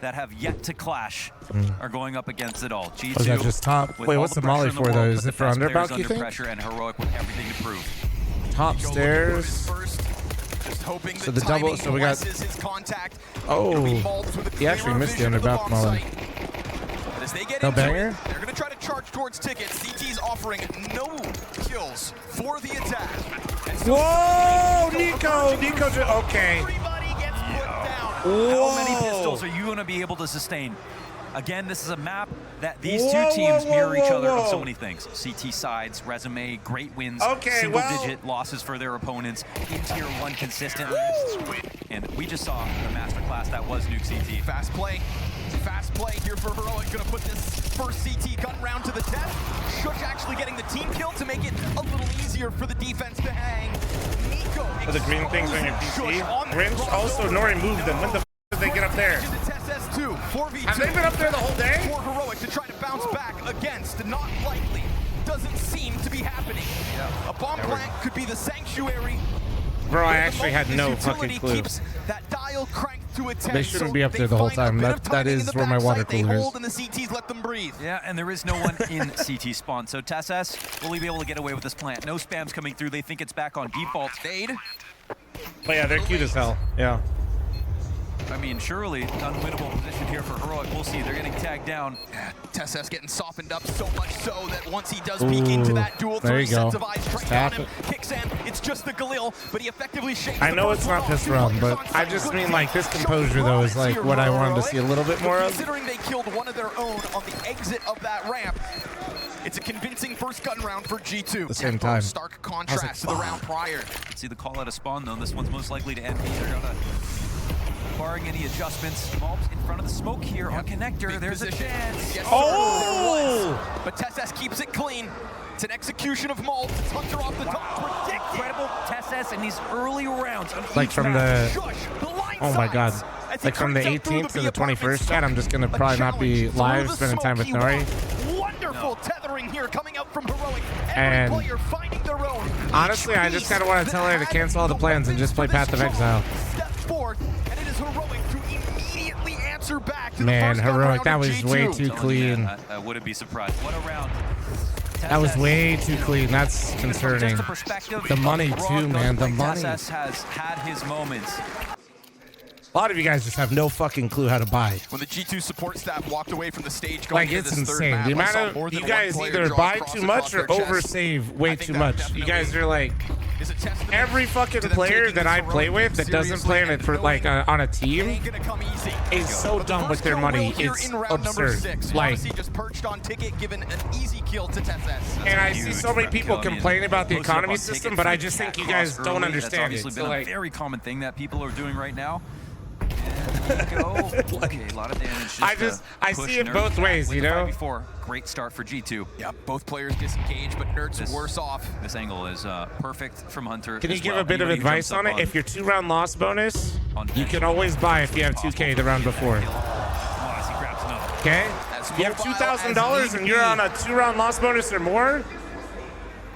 that have yet to clash are going up against it all. G2 Was that just top? Wait, what's the molly for though? Is it for underbound, you think? Pressure and Heroic with everything to prove. Top stairs. So the double, so we got... Oh, he actually missed the underbound molly. No banger? They're going to try to charge towards tickets. CT's offering no kills for the attack. Whoa, Nico, okay. Everybody gets put down. How many pistols are you going to be able to sustain? Again, this is a map that these two teams mirror each other on so many things. CT sides, resume, great wins, single-digit losses for their opponents, in Tier 1 consistently. And we just saw the masterclass that was Nuke CT. Fast play here for Heroic. Gonna put this first CT gun round to the test. Shush actually getting the team kill to make it a little easier for the defense to hang. Nico for the green things on your PC. Rinse also, Nori moved them. When the f did they get up there? CS2, 4v2. Have they been up there the whole day? For Heroic to try to bounce back against, not likely. Doesn't seem to be happening. A bomb plant could be the sanctuary. Bro, I actually had no fucking clue. That dial cranked to a 10, they shouldn't be up there the whole time. That is where my water cooler is. And the CTs let them breathe. Yeah, and there is no one in CT spawn. So TSS, will he be able to get away with this plant? No spams coming through. They think it's back on default. Fade. But yeah, they're cute as hell. Yeah. I mean, surely unwinnable position here for Heroic. We'll see. They're getting tagged down. Yeah, TSS getting softened up so much so that once he does peek into that duel, there you go. Tap him, kicks in. It's just the Galil, but he effectively shakes. I know it's not this round, but I just mean like this composure though is like what I wanted to see a little bit more of. Considering they killed one of their own on the exit of that ramp, it's a convincing first gun round for G2. At the same time. Stark contrast to the round prior. Let's see the call out of spawn though. This one's most likely to end. They're gonna, barring any adjustments, Malt's in front of the smoke here on connector. There's a chance. Yes, oh! But TSS keeps it clean. It's an execution of Malt. It's Hunter off the top. Incredible TSS in these early rounds. Like from the, oh my god. Like from the 18th to the 21st chat, I'm just gonna probably not be live spending time with Nori. Wonderful tethering here coming out from Heroic. And player finding their own. Honestly, I just kind of want to tell her to cancel all the plans and just play Path of Exile. Step forth, and it is Heroic to immediately answer back to Man, the first Heroic, that round was of way G2. too clean. I wouldn't be surprised. What a round. That was way too clean. That's concerning. The money too, man. The money. TSS has had his moments. A lot of you guys just have no fucking clue how to buy. When the G2 support staff walked away from the stage going like, it's insane. The amount of you guys either buy too much or oversave way too much. You guys are like, every fucking player that I play with that doesn't play on it for like on a team is so dumb with their money. It's absurd. Like, just perched on ticket, given an easy kill to TSS. And I see so many people complaining about the economy system, but I just think you guys don't understand it. That's obviously been a very common thing that people are doing right now. Okay, a lot of damage. I see it both ways, you know. Great start for G2. Yeah, both players disengaged, but Nerds worse off. This angle is perfect from Hunter. Can you give a bit of advice on it? If your 2-round loss bonus, you can always buy if you have 2K the round before. Okay? You have $2,000 and you're on a 2-round loss bonus or more.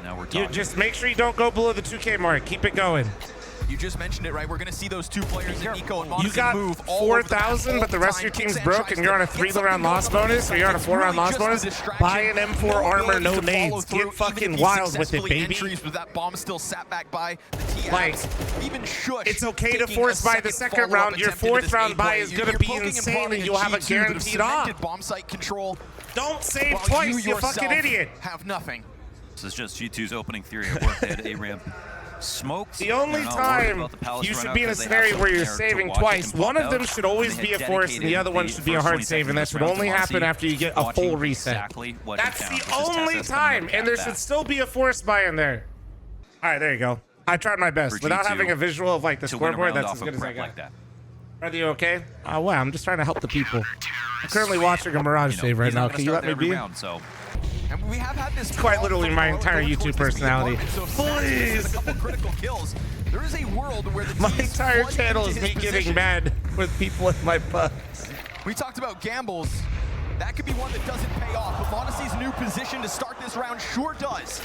Now we're talking. You just make sure you don't go below the 2K mark. Keep it going. You just mentioned it, right? We're going to see those two players in Nico and you got 4,000, but the rest of your team's broke, and you're on a 3-round loss bonus, or you're on a 4-round loss bonus. Buy an M4 armor, no nades. Get fucking wild with it, baby. That bomb still sat back by like, it's okay to force buy the second round. Your 4th round buy is going to be insane, and you'll have a guaranteed off. Bomb site control. Don't save twice, you fucking idiot. Have nothing. This is just G2's opening theory at work. They had a ramp. Smoked. The only time you should be in a scenario where you're saving twice, one of them should always be a force and the other one should be a hard save, and that should only happen after you get a full reset. That's the only time, and there should still be a force buy in there. All right, there you go. I tried my best. Without having a visual of like the scoreboard, that's as good as I got. Are you okay? Oh, wow, I'm just trying to help the people. I'm currently watching a Mirage save right now. Can you let me be? And we have had this quite literally my entire YouTube personality. Please. A couple critical kills. There is a world where the my entire channel is me getting mad with people in my butts. We talked about gambles. That could be one that doesn't pay off, but Monacy's new position to start this round sure does.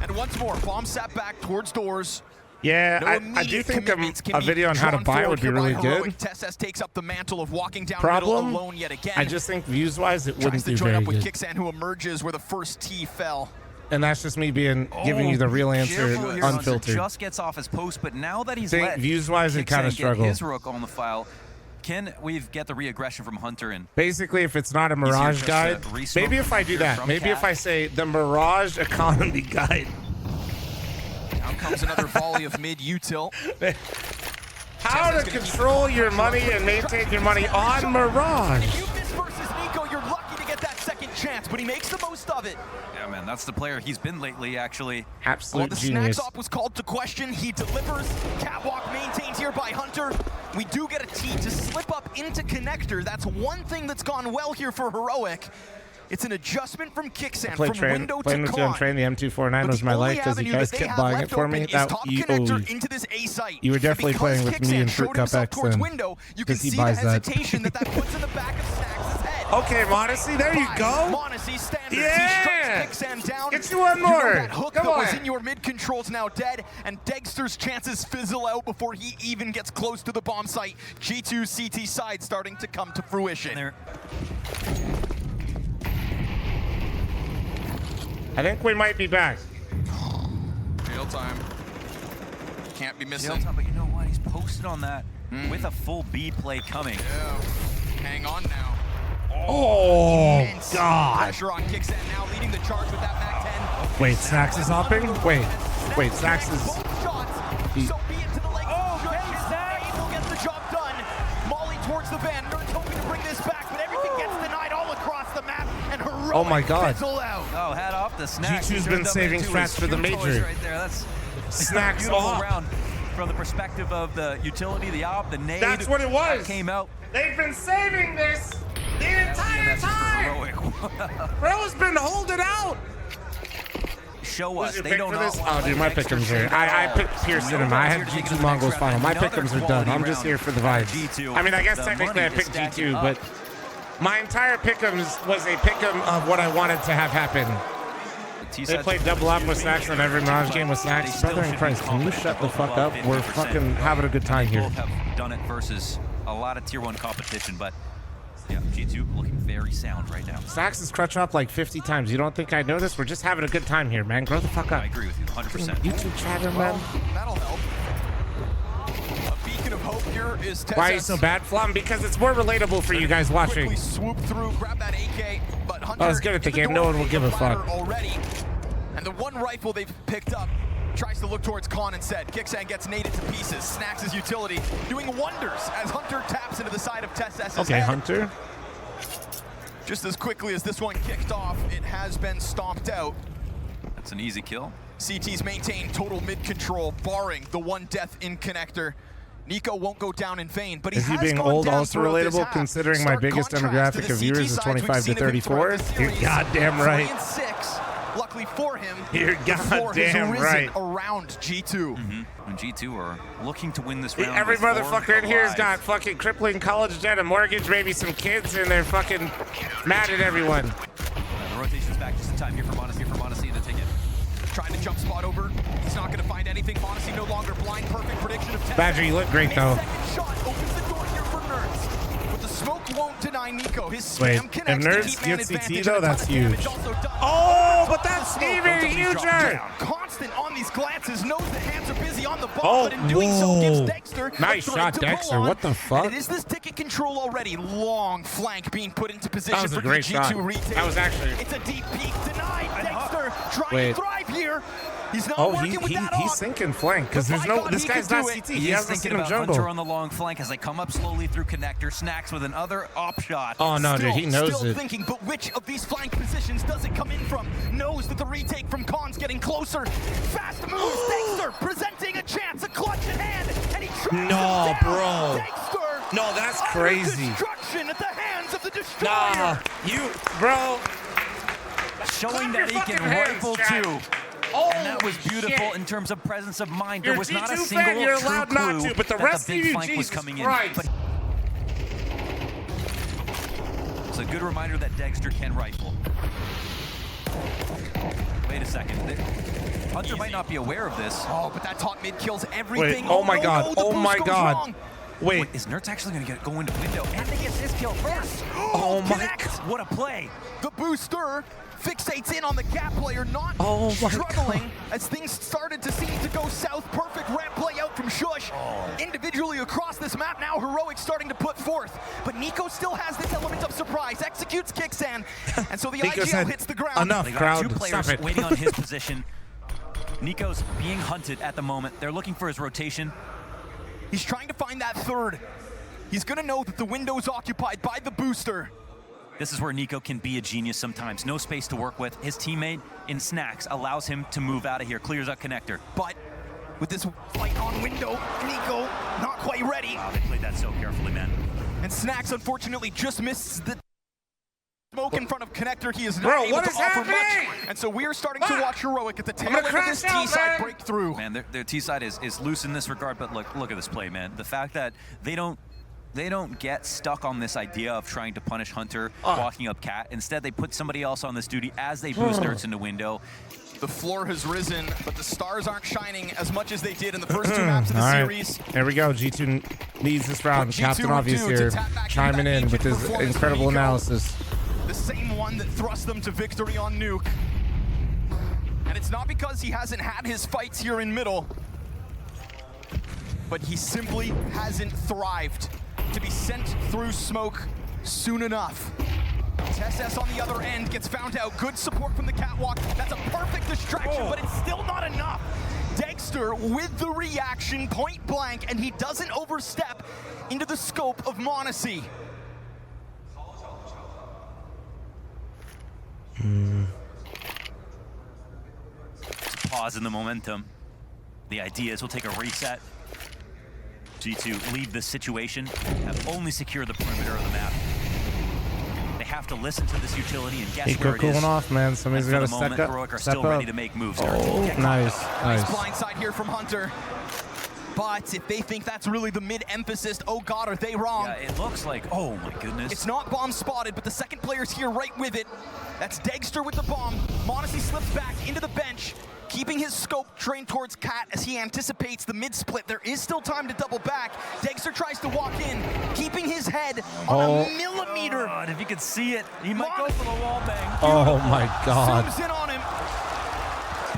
And once more, bomb sat back towards doors. Yeah, I do think a video on how to buy would be really good. TeSeS takes up the mantle of walking down Problem, middle alone yet again. I just think views-wise, it wouldn't Tries to do join very up with good. Kixan, who emerges where the first T fell. And that's just me giving you the real answer, unfiltered. Just gets off his post, but now that he's let views-wise, it kind of struggle. His rook on the file. Can we get the re-aggression from Hunter? And basically, if it's not a Mirage guide, maybe if I do that, maybe if I say the Mirage economy guide. Down comes another volley of mid-util. How to control your money and maintain your money on Mirage. If you miss versus Nico, you're lucky to get that second chance, but he makes the most of it. Yeah, man, that's the player he's been lately, actually. Absolute the genius. Snax op was called to question. He delivers. Catwalk maintained here by Hunter. We do get a T to slip up into connector. That's one thing that's gone well here for Heroic. It's an adjustment from Kixan, from window to con. Train, the M249 was my life because you guys kept buying it for me. Into this A site. You were definitely playing with me and Fruit Cup X then. You can see the hesitation that puts in the back of Snax's head. Okay, Modesty, there you go. Modesty standard. Yeah! He strikes Kixan down. Get you one more. That hook that was in your mid control's now dead, and Dexter's chances fizzle out before he even gets close to the bomb site. G2 CT side starting to come to fruition. I think we might be back. Jail time. Can't be missing. Jail time, but you know what? He's posted on that with a full B play coming. Yeah. Hang on now. Oh, God. Pressure on Kixan now, leading the charge with that Mac 10. Wait, Snax is hopping? Wait, Snax is... Both shots. So be it to the leg. Will get the job done. Molly towards the van. Nerds hoping to bring this back, but everything gets denied all across the map. And Heroic oh my God. Oh, head off the Snax. G2's been saving strats for the major. Right there. That's Snax beautiful off. round from the perspective of the utility, the op, the nade. That's what it was. That came out. They've been saving this the entire time. Bro's been holding out. Show us. They pick don't for this? know. Oh, dude, my pick'ems are... I picked Pearson and I have G2 Mongols final. My pick'ems are done. I'm just here for the vibes. I mean, I guess technically I picked G2, but my entire pick'ems was a pick'em of what I wanted to have happen. They played double up with Snax on every Mirage game with Snax. Brother in Christ, can you shut the fuck up? We're fucking having a good time here. Both have done it versus a lot of tier 1 competition, but yeah, G2 looking very sound right now. Snax is crutch up like 50 times. You don't think I noticed? We're just having a good time here, man. Grow the fuck up. I agree with you 100%. YouTube chatter, man. That'll help. A beacon of hope here is TeSeS. Why are you so bad, fl0m? Because it's more relatable for you guys watching. Quickly swoop through, grab that AK, but Hunter it's good at the game. No one will give a fuck. Already. And the one rifle they've picked up tries to look towards Con and said. Kixan gets naded to pieces. Snax' utility doing wonders as Hunter taps into the side of TeSeS' Okay, head. Hunter. Just as quickly as this one kicked off, it has been stomped out. That's an easy kill. CT's maintained total mid-control, barring the one death in connector. Nico won't go down in vain, but is he being old also relatable, considering my biggest demographic of viewers is 25 to 34? You're goddamn right. 3-6. Luckily for him, you're goddamn right. Around G2. And G2 are looking to win this round. Every motherfucker in here's got fucking crippling college debt, a mortgage, maybe some kids, and they're fucking mad at everyone. The rotation's back just in time here for Modesty in the ticket. Trying to jump spot over. He's not going to find anything. Modesty no longer blind. Perfect prediction of TeSeS. Badger, you look great though. Second shot opens the door here for Nerds. But the smoke won't deny Nico. His spam if Nerds gets CT though, that's huge. Oh, but that's even huger. Constant on these glances, knows the hands are busy on the ball, but in doing so gives Dexter nice shot, Dexter. What the fuck? And it is this ticket control already. Long flank being put into position. That was a for great G2 shot. Retail. That was actually. It's a deep peek denied. Dexter trying to thrive here. He's not working with that he's sinking flank because there's no. This guy's not CT. He hasn't seen him jungle. Hunter on the long flank as they come up slowly through connector. Snax with another op shot. Oh no, dude, he knows still it. Thinking, but which of these flank positions does it come in from? Knows that the retake from Con's getting closer. Fast moves. Dexter presenting a chance, a clutch in hand, and he tracks him down. Bro. Dexter. No, that's crazy. Destruction at the hands of the destroyer. Nah, bro. Showing that he can rifle too. Oh, and that was beautiful in terms of presence of mind. There was not a G2 single you're allowed true not clue to, but the rest that the of big you, flank was Jesus coming Christ. in. But it's a good reminder that Dexter can rifle. Wait a second. Hunter might not be aware of this. Oh, but that top mid kills everything. Wait, oh my god. No, oh my god. wrong. Wait. Is Nertz actually going to go into window? And he gets his kill first. Oh my Connect. god. What a play. The booster fixates in on the gap player, not struggling as things started to seem to go south. Perfect ramp play out from Shush. Individually across this map now, Heroic starting to put forth. But Nico still has this element of surprise. Executes Kicksan, and so the IGL hits the ground. Enough, They got crowd. two players waiting on his position. Nico's being hunted at the moment. They're looking for his rotation. He's trying to find that third. He's going to know that the window's occupied by the booster. This is where Nico can be a genius sometimes. No space to work with. His teammate in Snax allows him to move out of here, clears out connector. But with this fight on window, Nico not quite ready. Wow, they played that so carefully, man. And Snax unfortunately just missed the smoke in front of connector. He is not able to offer much. And so we are starting to watch Heroic at the tail end of this T-side breakthrough. Man, their T-side is loose in this regard, but look at this play, man. The fact that they don't get stuck on this idea of trying to punish Hunter walking up Cat. Instead, they put somebody else on this duty as they boost Nertz into window. The floor has risen, but the stars aren't shining as much as they did in the first two maps of the series. There we go. G2 leads this round. Captain Obvious here, chiming in with his incredible analysis. The same one that thrust them to victory on Nuke. And it's not because he hasn't had his fights here in middle, but he simply hasn't thrived to be sent through smoke soon enough. TSS on the other end gets found out. Good support from the catwalk. That's a perfect distraction, but it's still not enough. Dexter with the reaction, point blank, and he doesn't overstep into the scope of Monacy. Pause in the momentum. The idea is we'll take a reset. G2 leave this situation, have only secured the perimeter of the map. They have to listen to this utility and guess where it is. Cooling off, man. Somebody's got to step up. Heroic are still ready to make moves. Nice. Nice blindside here from Hunter. But if they think that's really the mid-emphasis, oh god, are they wrong? Yeah, it looks like, oh my goodness. It's not bomb spotted, but the second player's here right with it. That's Dexter with the bomb. Monacy slips back into the bench, keeping his scope trained towards Cat as he anticipates the mid-split. There is still time to double back. Dexter tries to walk in, keeping his head on a millimeter. God, if you could see it, he might go for the wall bang. Oh my god. Zooms in on him,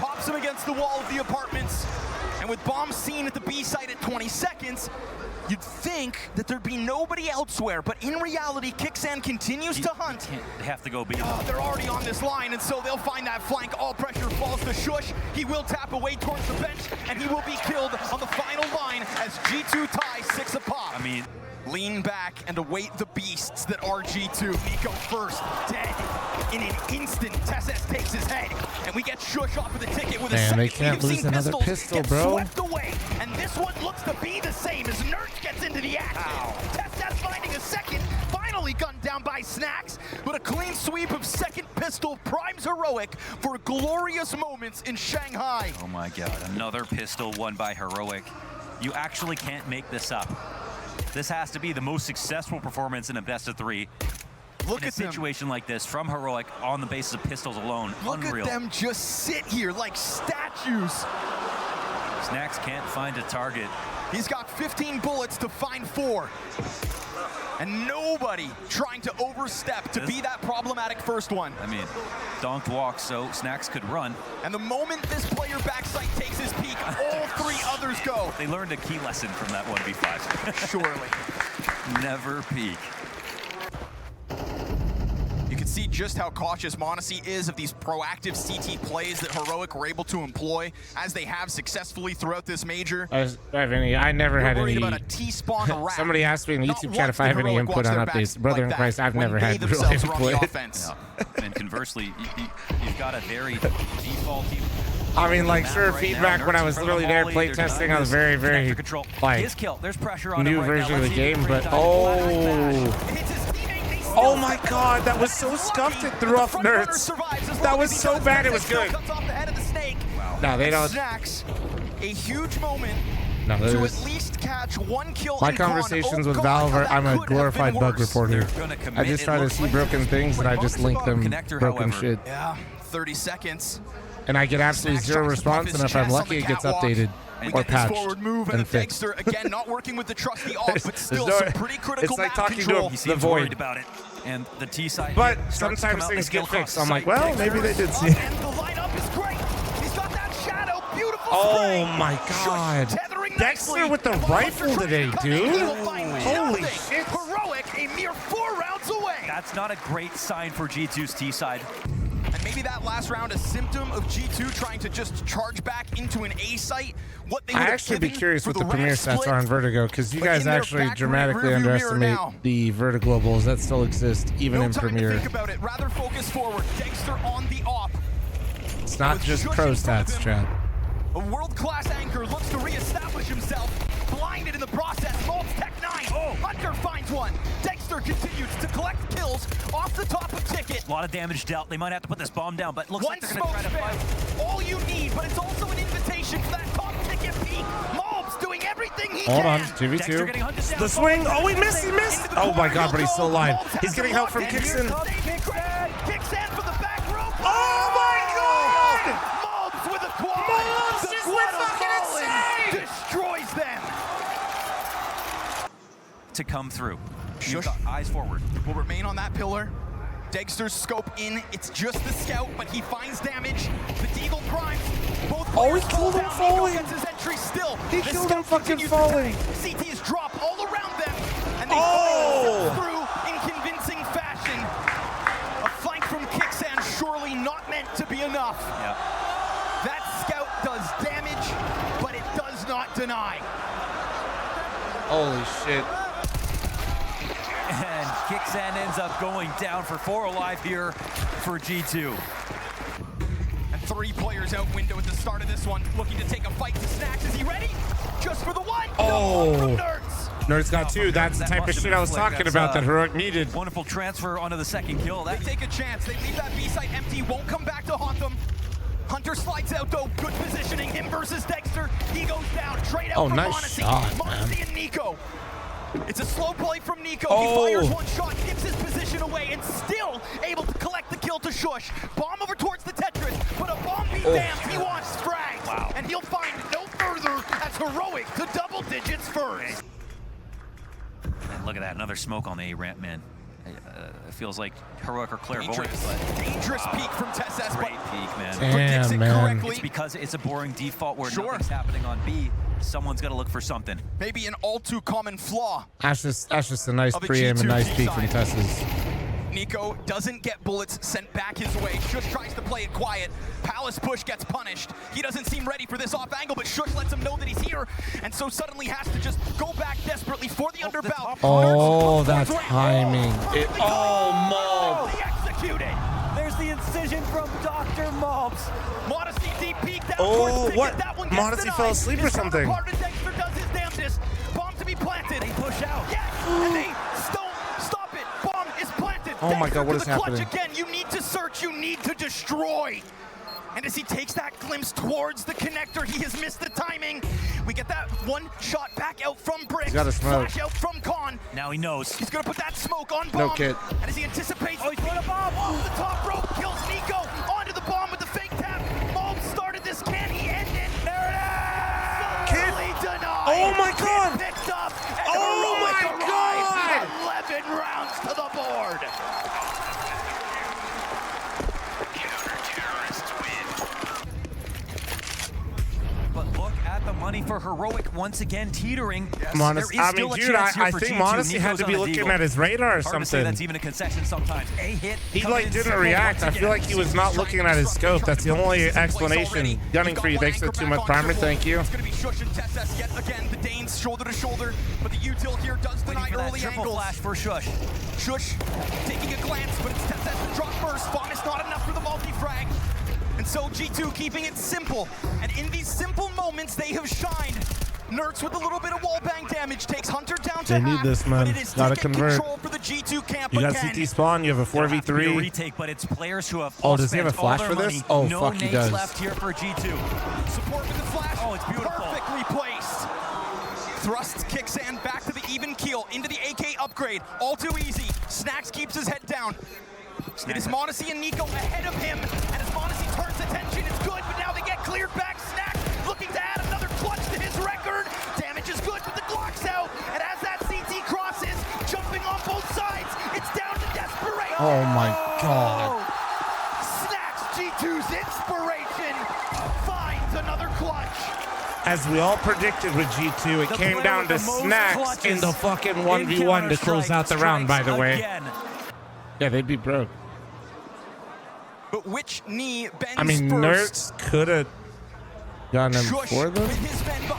pops him against the wall of the apartments, and with bomb seen at the B site at 20 seconds, you'd think that there'd be nobody elsewhere, but in reality, Kicksan continues to hunt. They have to go B. They're already on this line, and so they'll find that flank. All pressure falls to Shush. He will tap away towards the bench, and he will be killed on the final line as G2 ties 6 a pop. I mean, lean back and await the beasts that are G2. Nico first, dead. In an instant, TSS takes his head, and we get Shush off of the ticket with a second. They can't lose another pistol, bro. Swept away, and this one looks to be the same as Nertz gets into the action. TSS finding a second, finally gunned down by Snax, but a clean sweep of second pistol primes Heroic for glorious moments in Shanghai. Oh my god, another pistol won by Heroic. You actually can't make this up. This has to be the most successful performance in a best of 3. Look in a at situation like this from Heroic on the basis of pistols alone. Look Unreal. at them just sit here like statues. Snax can't find a target. He's got 15 bullets to find 4. And nobody trying to overstep to be that problematic first one. I mean, donked walk, so Snax could run. And the moment this player backside takes his peek, all 3 others go. They learned a key lesson from that 1v5. Surely. Never peek. You can see just how cautious Monacy is of these proactive CT plays that Heroic were able to employ, as they have successfully throughout this major. I never had any. About a T-spawn rack. Somebody asked me in YouTube chat if I have any input on updates. Brother in Christ, I've never had real input. No. And conversely, you've got a very defaulty. I mean, like, sure, feedback when I was literally there play testing, I was very, like, his kill. There's pressure on new version of the game, but oh my god, that was so scuffed it threw off Nertz. That was so bad, it was good. No, they don't. A huge moment to at least catch 1 kill. My conversations with Valve are, I'm a glorified bug reporter. I just try to see broken things and I just link them broken shit. Yeah, 30 seconds. And I get absolutely zero response, and if I'm lucky, it gets updated or patched forward move and and fixed. Dexter, again, not working with the trusty off, but still some pretty critical It's like map talking control. to He seems the worried void. about it. And the T side. But sometimes things get fixed. I'm like, well, maybe they did see it. And the lineup is great. He's got that shadow. Beautiful Oh spray. my God. Dexter with the rifle today, dude. Holy shit. Heroic, a mere 4 rounds away. That's not a great sign for G2's T side. And maybe that last round a symptom of G2 trying to just charge back into an A site. What they would I have actually be given curious for what the ramp premier stats split. are on Vertigo, because you But guys in their actually back dramatically rearview mirror underestimate now. the Vertiglobals that still exist, even No in time Premier. to think about it. Rather focus forward. Dexter on the op. It's not With just Shush pro in front of stats, him. chat. A world-class anchor looks to reestablish himself. Blinded in the process. Malt's Tech 9. Oh. Hunter finds one. Dexter continues to collect kills off the top of Ticket. A lot of damage dealt. They might have to put this bomb down, but it looks One like they're going smoke to try to fight. spam. All you need, but it's also an invitation for that top Ticket peak. Malt's doing everything he Hold on, can. Dexter 2v2. getting hunted down. The swing. Oh, he missed. He missed. Oh my God, but he's still alive. He's getting help from Kixon. Kicksan from the back rope. Oh my God! Mobs with a quad. Mobs The just quad went of fucking Fallen insane! destroys them. To come through. Shush. You've got eyes forward. Will remain on that pillar. Dexter's scope in. It's just the scout, but he finds damage. The Deagle primes. Both Oh, he players killed him down. falling. Nico gets his entry still. He The killed scout him fucking continues to falling. attack. CT's drop all around them, and they Oh! find through in convincing fashion. A flank from Kixan surely not meant to be enough. Yeah. That scout does damage, but it does not deny. Holy shit. And Kixan ends up going down for 4 alive here for G2. And 3 players out window at the start of this one, looking to take a fight to Snax. Is he ready? Just for the one. Oh. No, from Nerds. Nerds got 2. That's the That type of must have shit been I was a flick. talking That's, about that Heroic needed. Wonderful transfer onto the second kill. They take a chance. They leave that B site empty. Won't come back to haunt them. Hunter slides out though. Good positioning. Him versus Dexter. He goes down. Trade out Oh, for nice Monacy. shot, man. Monacy and Nico. It's a slow play from Nico. Oh. He fires one shot, gives his position away, and still able to collect the kill to Shush. Bomb over towards the Tetris, but a bomb be damned. He wants frags. Wow. And he'll find no further as Heroic to double digits first. And look at that, another smoke on the A ramp, man. It feels like Heroic or clairvoyant, Dangerous, but dangerous peek from Tess. great peek, man. Predicts it Damn, man. correctly. It's because it's a boring default where Sure. nothing's happening on B. Someone's got to look for something. Maybe an all too common flaw. That's just a nice Of a pre-aim and G2 nice peek from side. Tess's. Nico doesn't get bullets sent back his way. Shush tries to play it quiet. Palace push gets punished. He doesn't seem ready for this off angle, but Shush lets him know that he's here, and so suddenly has to just go back desperately for the underbell. Oh, that timing. Oh, he executed. There's the incision from Dr. Mobs. Modesty deep peek down Oh, towards Ticket. what? That one gets Modesty denied. fell asleep or His something. counterpart in Dexter does his damnedest. Bomb to be planted. They push out. Yes, and they don't stop it. Bomb is planted. Oh my God, what Dexter is to the clutch happening? again. You need to search. You need to destroy. And as he takes that glimpse towards the connector, he has missed the timing. We get that one shot back out from Brick. He's got a smoke. Flash out from Con. Now he knows. He's gonna put that smoke on No Bomb. kid. And as he anticipates, Oh, he's put a bomb. off the top rope, kills Nico onto the bomb with the fake tap. Mob started this. Can he end it? There it is. Kid. Subtly denied. Oh my God. Kid picked up. And Oh Heroic my arrives. 11 rounds to the board. But look at the money for Heroic once again teetering. Modesty, There is I mean, still a dude, chance here I for think G2. Modesty had Nico's to be on a looking deagle. at his radar or Hard to say something. that's even a concession sometimes. A hit. He coming like in didn't simple react. once I feel again. like he was not looking at his scope. That's the only explanation. Gunning for you. Thanks for the 2 month primer. Thank you. It's going to be Shush and Tess yet again. The Danes shoulder to shoulder, but the util here does deny Waiting for that early triple angles. flash for Shush. Shush taking a glance, but it's Tess the drop first. Fawn is not enough for the multi-frag. And so G2 keeping it simple. And in these simple moments, they have shined. Nerds with a little bit of wallbang damage takes Hunter down to They half. need this, man. But it is Gotta ticket convert. control for the G2 camp You got again. CT spawn. You have a There'll have to be a 4v3. retake, but it's players who have Oh, does he have a spent all flash their for this? money. Oh, no fuck, he nades does. left here for G2. Support with the flash. Oh, it's beautiful. Perfectly placed. Thrusts Kixan back to the even keel into the AK upgrade. All too easy. Snax keeps his head down. It is m0NESY and Nico ahead of him, and as m0NESY turns attention, it's good, but now they get cleared back. Snax looking to add another clutch to his record. Damage is good, but the Glock's out, and as that CT crosses, jumping on both sides, it's down to desperation. Oh my god. Snax, G2's inspiration, finds another clutch. As we all predicted with G2, it came down to Snax in the fucking 1v1 to close out the round, by the way. Yeah, they'd be broke. But which knee bends I mean, first? Nerds could have gotten him for them.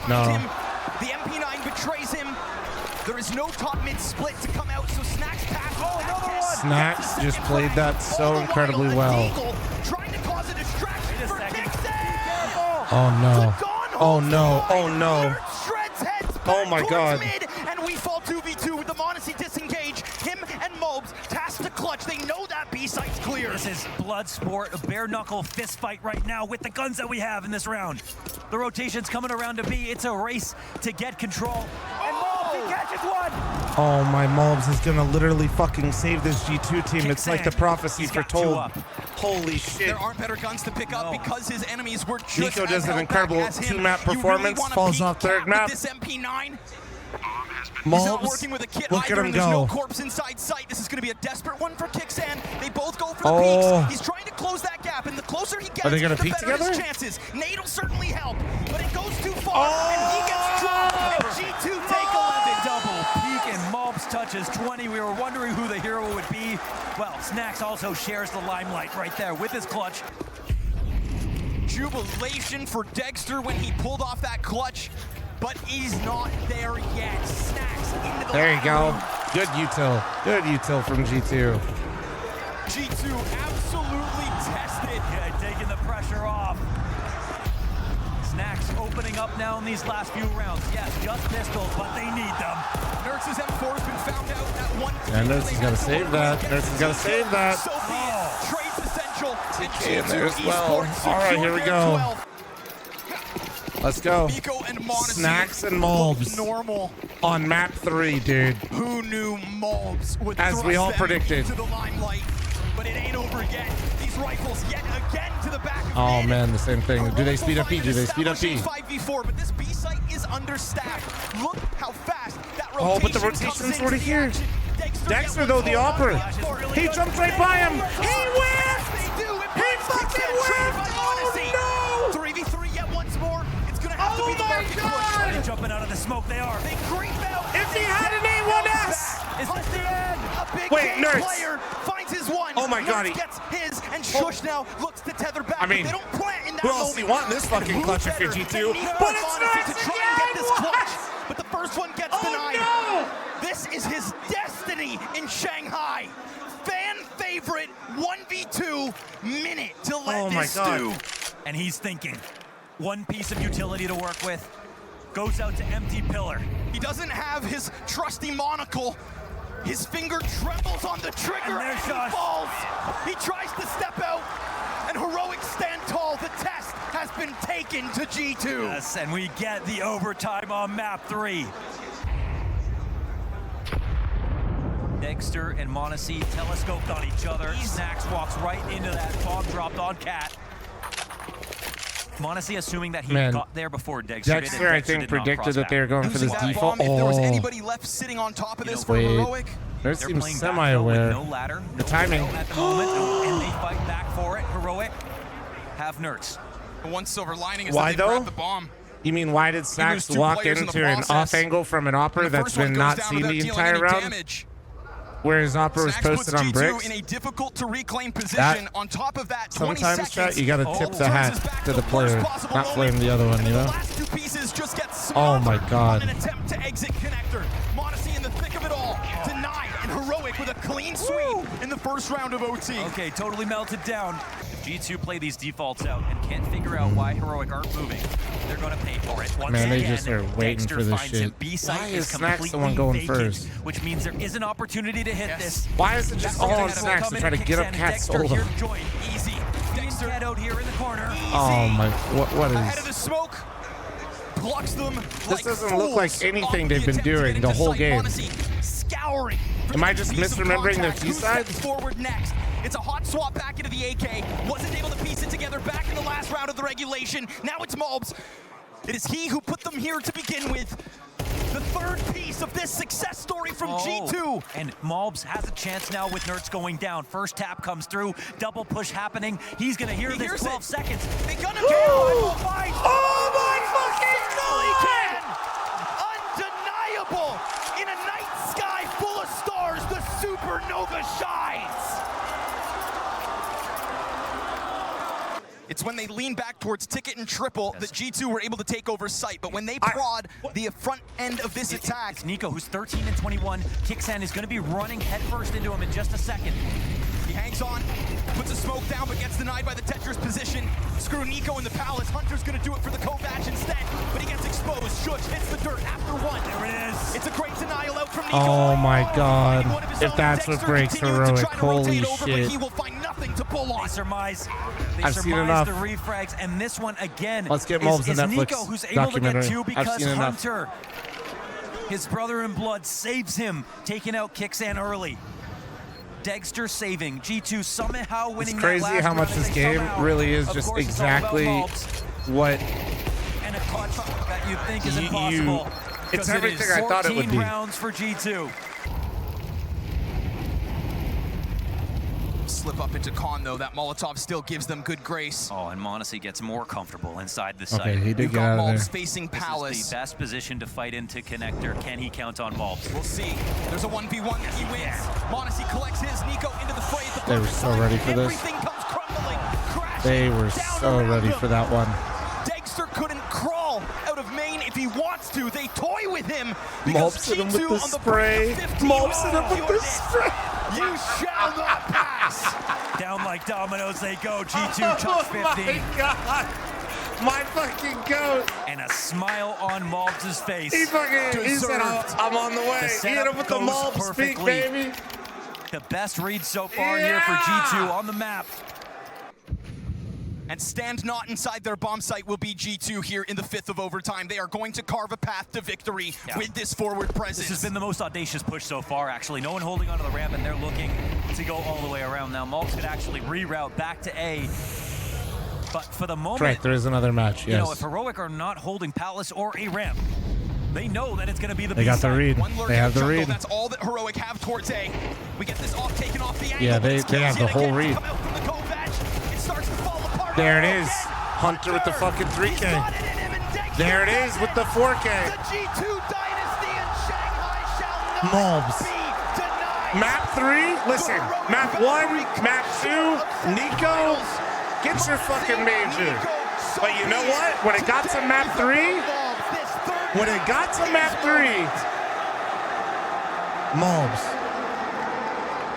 No. Him. The MP9 betrays him. There is no top mid split to come out, so Snax pass. Oh, another one. Snax just played that so incredibly well. Trying to cause a distraction for Oh no. Oh no. Oh no. Oh my god. And we fall 2v2 with the m0NESY disengage. Him and Mobes tasked to clutch. They know that B site's clear. This is blood sport, a bare knuckle fist fight right now with the guns that we have in this round. The rotation's coming around to B. It's a race to get control. And Mobes, he catches one. Oh, my Mobes is gonna literally fucking save this G2 team. It's like the prophecy foretold. Holy shit. There aren't better guns to pick up because his enemies were just Nico does an incredible two-map performance, falls off third map. This MP9. Mobs, look at him go. No corpse inside sight. This is going to be a desperate one for Kixan. They both go for the peaks. He's trying to close that gap, and the closer he gets, are they gonna the peek better together? his chances. Nade will certainly help, but it goes too far, and he gets dropped. And G2 take 11. Double peak, and Mobs touches 20. We were wondering who the hero would be. Well, Snax also shares the limelight right there with his clutch. Jubilation for Dexter when he pulled off that clutch. But he's not there yet. Snax into the There you go. Good util. Good util from G2. G2 absolutely tested. Yeah, taking the pressure off. Snax opening up now in these last few rounds. Yes, just pistols, but they need them. Nerds' M4 has been found out at one. Yeah, Nerds has got to save that. Nerds has got to save that. So be it. Trades essential. TK in there as well. All right, here we go. 12. Let's go. Nico and m0NESY Snax and Mobs normal on map 3, dude. Who knew Mobs would As we all predicted. To the limelight, but it ain't over yet. These rifles yet again to the back. Oh man, the same thing. Do they speed up B? Do they speed up B? 5v4, but this B site is understaffed. Look how fast that rotation. Oh, but the rotation's already here. Dexter though, the opera. He jumped right by him. He whiffed. He fucking whiffed. Oh no. 3v3 yet once more. Oh my god! They're jumping out of the smoke, they are. They creep out. If he had an A1S! Is this the end? A big wait, Nerds. player finds his one. Oh my god, he gets his, and Shush now looks to tether back. I mean, they don't plant in that who else do you want in this fucking clutch if you're G2? But it's Nerds to try and get this clutch. But the first one gets denied. No. This is his destiny in Shanghai. Fan favorite 1v2 minute to let this do. And he's thinking. One piece of utility to work with. Goes out to empty pillar. He doesn't have his trusty monocle. His finger trembles on the trigger and he falls. He tries to step out, and Heroic stand tall. The test has been taken to G2. Yes, and we get the overtime on map 3. Dexter and m0NESY telescoped on each other. Snax walks right into that bomb dropped on Cat. m0NESY assuming that he got there before Dexter did. I think, predicted that they were going for this default. If there was anybody left sitting on top of this for Heroic, Nerds seems semi-aware. No ladder, the timing. At the moment, and they fight back for it. Heroic have Nerds. The one silver lining is why that they though? grabbed the bomb. You mean why did Snax walk into an off angle from an opera that's been not seen the entire round? Where his opera was posted on bricks. In a difficult to reclaim position. On top of that, 20 sometimes seconds, you gotta tip the hat to the player, not flame the other one, you know? The last two pieces just get oh my god. On an attempt to exit connector. m0NESY in the thick of it all, denied, and Heroic with a clean sweep in the first round of OT. Okay, totally melted down. If G2 play these defaults out and can't figure out why Heroic aren't moving, they're gonna pay for it. Once Man, they again, just are waiting Dexter for this finds shit. him. B-site Why is is Snax the one completely going vacant, first? which means there is an opportunity to hit this. Why is it just all on Snax to try to get up Cat solo? Easy. Dexter Cat out here in the corner. Easy. Oh my, what is? Ahead of the smoke, blocks them. This doesn't look like anything they've been doing the whole game. Scouring. Am I just misremembering their T-side? Forward next. It's a hot swap back into the AK. Wasn't able to piece it together back in the last round of the regulation. Now it's Malbs. It is he who put them here to begin with. The third piece of this success story from G2. And Malbs has a chance now with Nerds going down. First tap comes through, double push happening. He's gonna hear this 12 seconds. They gonna kill. Oh my fucking God! Undeniable. In a night sky full of stars, the supernova shines. It's when they lean back towards Ticket and Triple that G2 were able to take over site. But when they prod the front end of this attack, it's Nico, who's 13 and 21. Kixan is going to be running headfirst into him in just a second. He hangs on, puts a smoke down, but gets denied by the Tetris position. Screw Nico in the Palace. Hunter's going to do it for the Kovac instead, but he gets exposed. Shush hits the dirt after one. There it is. It's a great denial out from Nico. Oh my God. If that's what breaks Heroic, holy shit. He will find nothing to pull on. They surmise I've seen enough. the refrags, and this one again Let's get Malbs is the Netflix Nico, who's able to get two because I've seen Hunter, his brother in blood, saves him, taking out Kixan early. Dexter saving, G2 somehow winning. It's crazy that last how much round, this game really is just exactly what. And a clutch that you think is impossible. It's everything I thought it would be. 14 rounds for G2. Slip up into Khan though. That Molotov still gives them good grace. Oh, and Monacy gets more comfortable inside the site. Okay, he did get out of there. Facing Palace. This is the best position to fight into connector. Can he count on Malbs? We'll see. There's a 1v1 that he wins. Monacy collects his. Nico into the fray at the They were so ready for this. Everything comes crumbling, crashing. They were so ready for that one. Dexter couldn't crawl out of main if he wants to. They toy with him. Malbs hit him with the spray. Malbs hit him with the spray. You shall not pass. Down like dominoes they go. G2 chucks 15. Oh my God. My fucking goat. And a smile on Malbs' face. He said, I'm on the way. He hit him with the Malbs speak, baby. The best read so far here for G2 on the map. And stand not inside their bomb site will be G2 here in the 5th of overtime. They are going to carve a path to victory with this forward presence. This has been the most audacious push so far, actually. No one holding onto the ramp, and they're looking to go all the way around. Now, Malbs could actually reroute back to A. But for the moment, Correct, there is another match, yes. You know, if Heroic are not holding Palace or A ramp, they know that it's going to be the They got the read. They have the read. That's all that Heroic have towards A. We get this off taken off the angle. Yeah, they have the whole read. There it is. Hunter with the fucking 3K. There it is with the 4K. The G2 dynasty in Shanghai shall not Malbs. be denied. Map 3, listen. Map 1, Map 2, Nico, get your fucking major. But you know what? When it got to Map 3, Malbs.